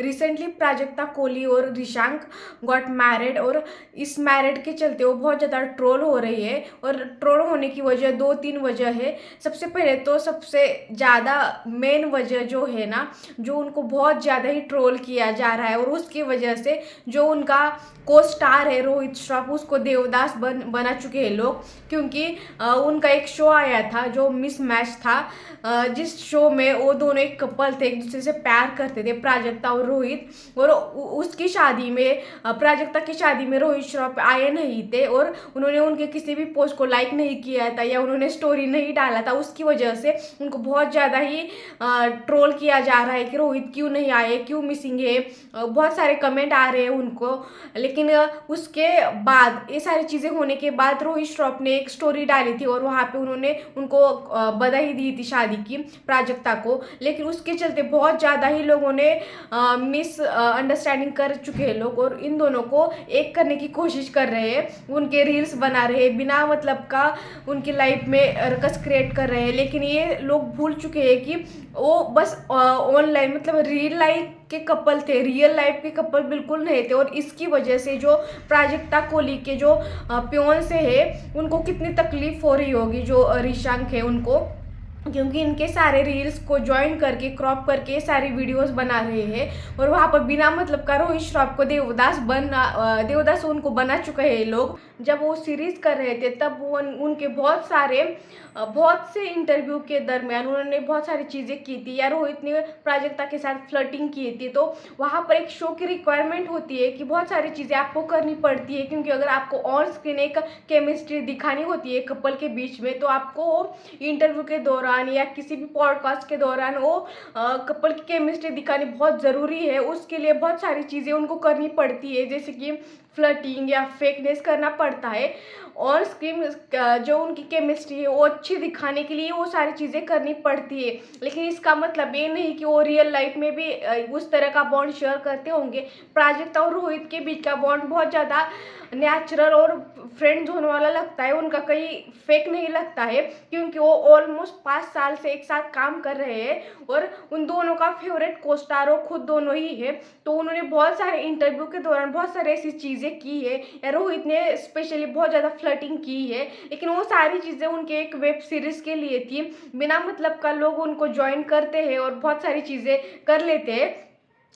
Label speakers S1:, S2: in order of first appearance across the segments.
S1: Recently Prajakta Kohli और Rishank got married, और इस मैरिड के चलते वो बहुत ज़्यादा ट्रोल हो रही है। और ट्रोल होने की वजह दो तीन वजह है। सबसे पहले तो सबसे ज़्यादा मेन वजह जो है ना, जो उनको बहुत ज़्यादा ही ट्रोल किया जा रहा है, और उसकी वजह से जो उनका को स्टार है रोहित श्रॉफ, उसको देवदास बना चुके हैं लोग। क्योंकि उनका एक शो आया था जो मिस मैच था, जिस शो में वो दोनों एक कपल थे, एक दूसरे से प्यार करते थे, प्राजक्ता और रोहित। और उसकी शादी में प्राजक्ता की शादी में रोहित श्रॉफ आए नहीं थे, और उन्होंने उनके किसी भी पोस्ट को लाइक नहीं किया था या उन्होंने स्टोरी नहीं डाला था। उसकी वजह से उनको बहुत ज़्यादा ही ट्रोल किया जा रहा है कि रोहित क्यों नहीं आए, क्यों मिसिंग है। बहुत सारे कमेंट आ रहे हैं उनको। लेकिन उसके बाद ये सारी चीज़ें होने के बाद रोहित श्रॉफ ने एक स्टोरी डाली थी, और वहाँ पे उन्होंने उनको बधाई दी थी शादी की, प्राजक्ता को। लेकिन उसके चलते बहुत ज़्यादा ही लोगों ने मिस अंडरस्टैंडिंग कर चुके हैं लोग, और इन दोनों को एक करने की कोशिश कर रहे हैं। उनके रील्स बना रहे हैं बिना मतलब का, उनकी लाइफ में रकस क्रिएट कर रहे हैं। लेकिन ये लोग भूल चुके हैं कि वो बस ऑनलाइन मतलब रियल लाइफ के कपल थे, रियल लाइफ के कपल बिल्कुल नहीं थे। और इसकी वजह से जो प्राजक्ता कोहली के जो प्योन से है, उनको कितनी तकलीफ हो रही होगी, जो रिशांक है उनको। क्योंकि इनके सारे रील्स को ज्वाइन करके क्रॉप करके सारी वीडियोस बना रहे हैं, और वहाँ पर बिना मतलब का रोहित श्रॉफ को देवदास उनको बना चुके हैं लोग। जब वो सीरीज कर रहे थे तब वो उनके बहुत से इंटरव्यू के दरमियान उन्होंने बहुत सारी चीज़ें की थी, या रोहित ने प्राजक्ता के साथ फ्लर्टिंग की थी। तो वहाँ पर एक शो की रिक्वायरमेंट होती है कि बहुत सारी चीज़ें आपको करनी पड़ती है, क्योंकि अगर आपको ऑन स्क्रीन एक केमिस्ट्री दिखानी होती है कपल के बीच में, तो आपको इंटरव्यू के दौरान या किसी भी पॉडकास्ट के दौरान वो कपल की केमिस्ट्री दिखानी बहुत ज़रूरी है। उसके लिए बहुत सारी चीज़ें उनको करनी पड़ती है, जैसे कि फ्लर्टिंग या फेकनेस करना पड़ता है। ऑन स्क्रीन जो उनकी केमिस्ट्री है वो अच्छी दिखाने के लिए वो सारी चीज़ें करनी पड़ती है। लेकिन इसका मतलब ये नहीं कि वो रियल लाइफ में भी उस तरह का बॉन्ड शेयर करते होंगे। प्राजक्ता और रोहित के बीच का बॉन्ड बहुत ज़्यादा नेचुरल और फ्रेंड्स होने वाला लगता है, उनका कहीं फेक नहीं लगता है। क्योंकि वो ऑलमोस्ट 5 साल से एक साथ काम कर रहे हैं, और उन दोनों का फेवरेट को स्टार वो खुद दोनों ही है। तो उन्होंने बहुत सारे इंटरव्यू के दौरान बहुत सारी ऐसी चीज़ें की है, या रोहित ने स्पेशली बहुत ज़्यादा फ्लर्टिंग की है। लेकिन वो सारी चीज़ें उनके एक वेब सीरीज़ के लिए थी, बिना मतलब का लोग उनको ज्वाइन करते हैं और बहुत सारी चीज़ें कर लेते हैं।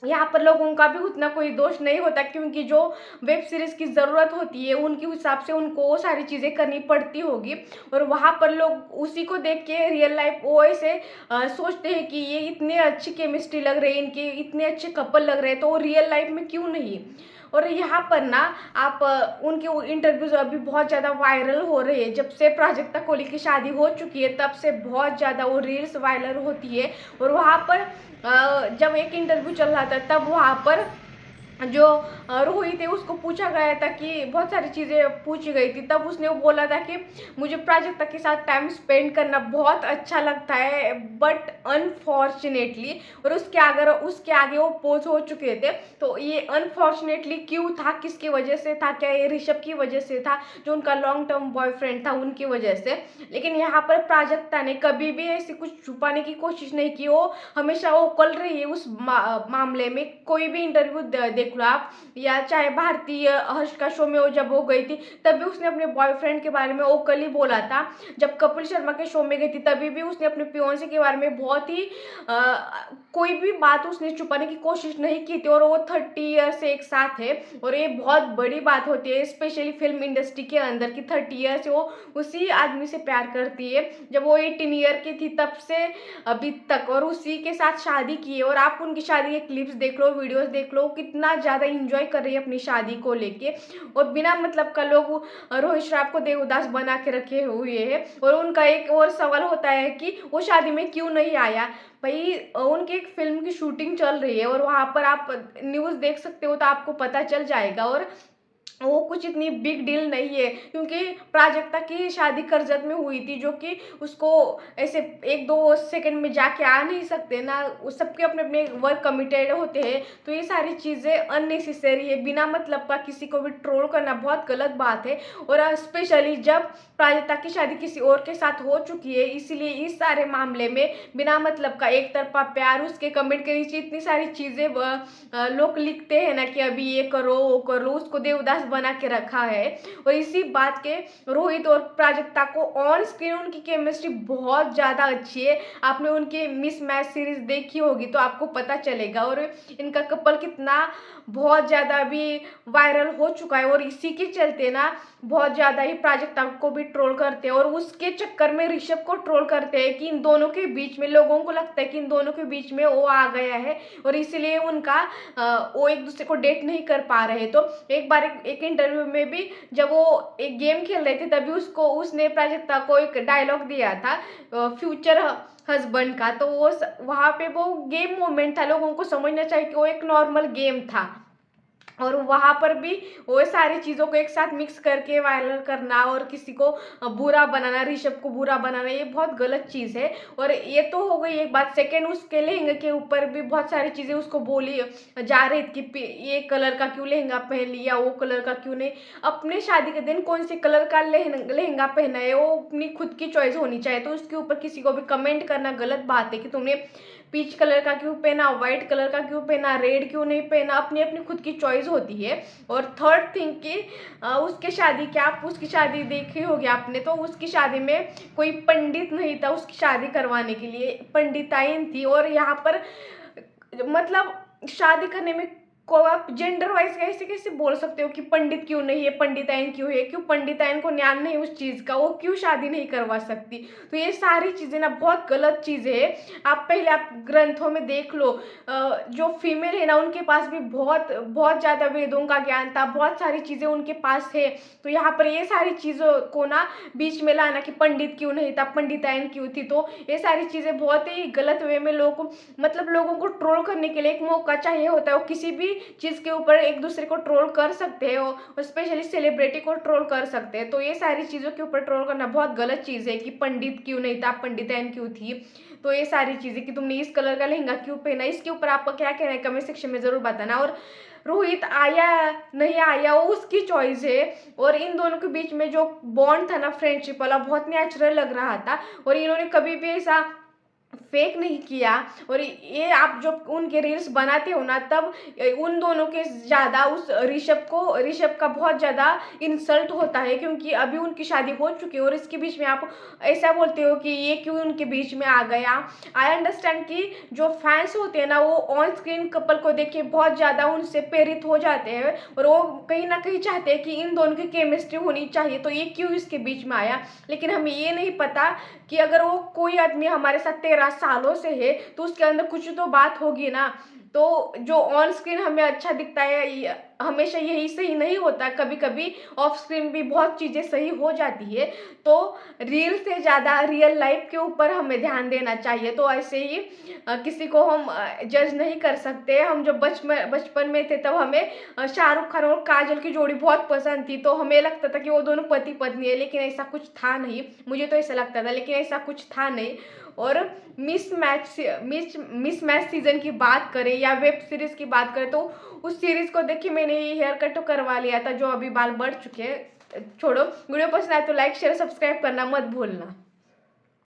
S1: यहाँ पर लोगों का भी उतना कोई दोष नहीं होता, क्योंकि जो वेब सीरीज़ की ज़रूरत होती है उनके हिसाब से उनको वो सारी चीज़ें करनी पड़ती होगी। और वहाँ पर लोग उसी को देख के रियल लाइफ वो ऐसे सोचते हैं कि ये इतने अच्छी केमिस्ट्री लग रही है, इनके इतने अच्छे कपल लग रहे हैं, तो वो रियल लाइफ में क्यों नहीं। और यहाँ पर ना आप उनके इंटरव्यूज अभी बहुत ज़्यादा वायरल हो रहे हैं। जब से प्राजक्ता कोहली की शादी हो चुकी है तब से बहुत ज़्यादा वो रील्स वायरल होती है। और वहाँ पर जब एक इंटरव्यू चल रहा था तब वहाँ पर जो रोहित है उसको पूछा गया था कि बहुत सारी चीज़ें पूछी गई थी, तब उसने वो बोला था कि मुझे प्राजक्ता के साथ टाइम स्पेंड करना बहुत अच्छा लगता है, बट अनफॉर्चुनेटली। और उसके आगे वो पोज हो चुके थे। तो ये अनफॉर्चुनेटली क्यों था, किसकी वजह से था, क्या ये ऋषभ की वजह से था, जो उनका लॉन्ग टर्म बॉयफ्रेंड था उनकी वजह से। लेकिन यहाँ पर प्राजक्ता ने कभी भी ऐसी कुछ छुपाने की कोशिश नहीं की। वो हमेशा वो कल रही है उस मामले में। कोई भी इंटरव्यू देख लो आप, या चाहे भारतीय हर्ष का शो में वो जब हो गई थी तब भी उसने अपने बॉयफ्रेंड के बारे में ओकली बोला था। जब कपिल शर्मा के शो में गई थी तभी भी उसने अपने फियांसे के बारे में बहुत ही कोई भी बात उसने छुपाने की कोशिश नहीं की थी। और वो 30 ईयर से एक साथ है, और ये बहुत बड़ी बात होती है स्पेशली फिल्म इंडस्ट्री के अंदर की 30 ईयर से वो उसी आदमी से प्यार करती है जब वो 18 ईयर की थी तब से अभी तक, और उसी के साथ शादी की है। और आप उनकी शादी के क्लिप्स देख लो, वीडियोस देख लो, कितना ज़्यादा इंजॉय कर रही है अपनी शादी को लेके। और बिना मतलब का लोग रोहित श्राफ को देवदास बना के रखे हुए हैं। और उनका एक और सवाल होता है कि वो शादी में क्यों नहीं आया। भाई उनकी एक फिल्म की शूटिंग चल रही है, और वहाँ पर आप न्यूज़ देख सकते हो तो आपको पता चल जाएगा। और वो कुछ इतनी बिग डील नहीं है, क्योंकि प्राजक्ता की शादी करजत में हुई थी, जो कि उसको ऐसे 1-2 सेकंड में जाके आ नहीं सकते ना, उस सबके अपने अपने वर्क कमिटेड होते हैं। तो ये सारी चीज़ें अननेसेसरी है, बिना मतलब का किसी को भी ट्रोल करना बहुत गलत बात है। और स्पेशली जब प्राजक्ता की शादी किसी और के साथ हो चुकी है, इसीलिए इस सारे मामले में बिना मतलब का एक तरफा प्यार, उसके कमेंट के नीचे इतनी सारी चीज़ें लोग लिखते हैं ना कि अभी ये करो वो करो, उसको देवदास बना के रखा है। और इसी बात के रोहित और प्राजक्ता को ऑन स्क्रीन उनकी केमिस्ट्री बहुत ज़्यादा अच्छी है। आपने उनकी मिस मैच सीरीज देखी होगी तो आपको पता चलेगा। और इनका कपल कितना बहुत ज़्यादा अभी वायरल हो चुका है, और इसी के चलते ना बहुत ज़्यादा ही प्राजक्ता को भी ट्रोल करते हैं, और उसके चक्कर में ऋषभ को ट्रोल करते हैं कि इन दोनों के बीच में, लोगों को लगता है कि इन दोनों के बीच में वो आ गया है, और इसलिए उनका वो एक दूसरे को डेट नहीं कर पा रहे। तो एक बार एक इंटरव्यू में भी जब वो एक गेम खेल रहे थे, तभी उसने प्राजक्ता को एक डायलॉग दिया था फ्यूचर हस्बैंड का। तो वो वहाँ पे वो गेम मोमेंट था, लोगों को समझना चाहिए कि वो एक नॉर्मल गेम था, और वहाँ पर भी वो सारी चीज़ों को एक साथ मिक्स करके वायरल करना और किसी को बुरा बनाना, ऋषभ को बुरा बनाना, ये बहुत गलत चीज़ है। और ये तो हो गई एक बात। सेकेंड, उसके लहंगे के ऊपर भी बहुत सारी चीज़ें उसको बोली जा रही थी कि ये कलर का क्यों लहंगा पहन लिया, वो कलर का क्यों नहीं। अपने शादी के दिन कौन से कलर का लहंगा पहना है वो अपनी खुद की चॉइस होनी चाहिए। तो उसके ऊपर किसी को भी कमेंट करना गलत बात है कि तुमने पीच कलर का क्यों पहना, व्हाइट कलर का क्यों पहना, रेड क्यों नहीं पहना। अपनी अपनी खुद की चॉइस होती है। और थर्ड थिंग कि उसके शादी क्या, आप उसकी शादी देखी होगी आपने, तो उसकी शादी में कोई पंडित नहीं था उसकी शादी करवाने के लिए, पंडिताइन थी। और यहाँ पर मतलब शादी करने में को आप जेंडर वाइज कैसे कैसे बोल सकते हो कि पंडित क्यों नहीं है, पंडिताइन क्यों है, क्यों पंडिताइन को ज्ञान नहीं उस चीज़ का, वो क्यों शादी नहीं करवा सकती। तो ये सारी चीज़ें ना बहुत गलत चीज़ें है। आप पहले आप ग्रंथों में देख लो, जो फीमेल है ना उनके पास भी बहुत बहुत ज़्यादा वेदों का ज्ञान था, बहुत सारी चीज़ें उनके पास है। तो यहाँ पर ये सारी चीज़ों को ना बीच में लाना कि पंडित क्यों नहीं था, पंडिताइन क्यों थी, तो ये सारी चीज़ें बहुत ही गलत वे में लोगों को ट्रोल करने के लिए एक मौका चाहिए होता है। वो किसी भी चीज़ के ऊपर एक दूसरे को ट्रोल कर सकते हैं, और स्पेशली सेलिब्रिटी को ट्रोल कर सकते हैं। तो ये सारी चीज़ों के ऊपर ट्रोल करना बहुत गलत चीज़ है कि पंडित क्यों नहीं था, पंडिताइन क्यों थी। तो ये सारी चीज़ें कि तुमने इस कलर का लहंगा क्यों पहना, इसके ऊपर आपका क्या कहना है कमेंट सेक्शन में ज़रूर बताना। और रोहित आया नहीं आया वो उसकी चॉइस है, और इन दोनों के बीच में जो बॉन्ड था ना फ्रेंडशिप वाला, बहुत नेचुरल लग रहा था। और इन्होंने कभी भी ऐसा फेक नहीं किया। और ये आप जो उनके रील्स बनाते हो ना, तब उन दोनों के ज़्यादा उस ऋषभ का बहुत ज़्यादा इंसल्ट होता है, क्योंकि अभी उनकी शादी हो चुकी है और इसके बीच में आप ऐसा बोलते हो कि ये क्यों उनके बीच में आ गया। आई अंडरस्टैंड कि जो फैंस होते हैं ना वो ऑन स्क्रीन कपल को देख के बहुत ज़्यादा उनसे प्रेरित हो जाते हैं, और वो कहीं ना कहीं चाहते हैं कि इन दोनों की केमिस्ट्री होनी चाहिए, तो ये क्यों इसके बीच में आया। लेकिन हमें ये नहीं पता कि अगर वो कोई आदमी हमारे साथ 13 सालों से है तो उसके अंदर कुछ तो बात होगी ना। तो जो ऑन स्क्रीन हमें अच्छा दिखता है हमेशा यही सही नहीं होता, कभी कभी ऑफ स्क्रीन भी बहुत चीज़ें सही हो जाती है। तो रील से ज़्यादा रियल लाइफ के ऊपर हमें ध्यान देना चाहिए। तो ऐसे ही किसी को हम जज नहीं कर सकते। हम जब बचपन में थे तब हमें शाहरुख खान और काजल की जोड़ी बहुत पसंद थी, तो हमें लगता था कि वो दोनों पति पत्नी है, लेकिन ऐसा कुछ था नहीं। मुझे तो ऐसा लगता था, लेकिन ऐसा कुछ था नहीं। और मिस मैच सीजन की बात करें या वेब सीरीज की बात करें, तो उस सीरीज को देख के मैंने ये हेयर कट तो करवा लिया था, जो अभी बाल बढ़ चुके हैं। छोड़ो, वीडियो पसंद आए तो लाइक शेयर सब्सक्राइब करना मत भूलना।